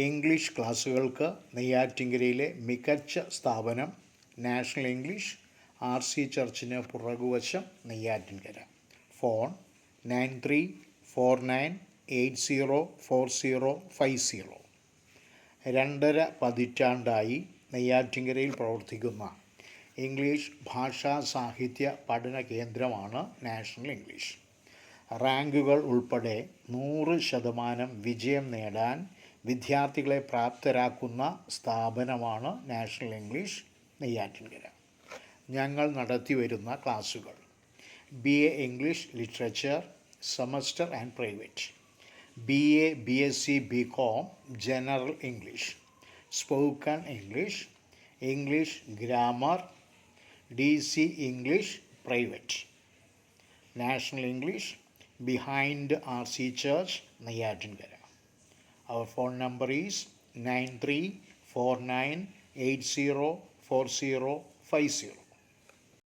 English ക്ലാസ്സുകൾക്ക് നെയ്യാറ്റിൻകരയിലെ മികച്ച സ്ഥാപനം നാഷണൽ ഇംഗ്ലീഷ് RC ചർച്ചിന് പുറകുവശം നെയ്യാറ്റിൻകര. ഫോൺ 9349804050. 2.5 പതിറ്റാണ്ടായി നെയ്യാറ്റിൻകരയിൽ പ്രവർത്തിക്കുന്ന ഇംഗ്ലീഷ് ഭാഷാ സാഹിത്യ പഠന കേന്ദ്രമാണ് നാഷണൽ ഇംഗ്ലീഷ്. റാങ്കുകൾ ഉൾപ്പെടെ 100% വിജയം നേടാൻ വിദ്യാർത്ഥികളെ പ്രാപ്തരാക്കുന്ന സ്ഥാപനമാണ് നാഷണൽ ഇംഗ്ലീഷ് നെയ്യാറ്റിൻകര. ഞങ്ങൾ നടത്തിവരുന്ന ക്ലാസുകൾ: BA English literature semester and private, BA BSc BCom general English, spoken English, English grammar, DC English private. National English behind RC Church, Neyatankara. Our phone number is 9349804050.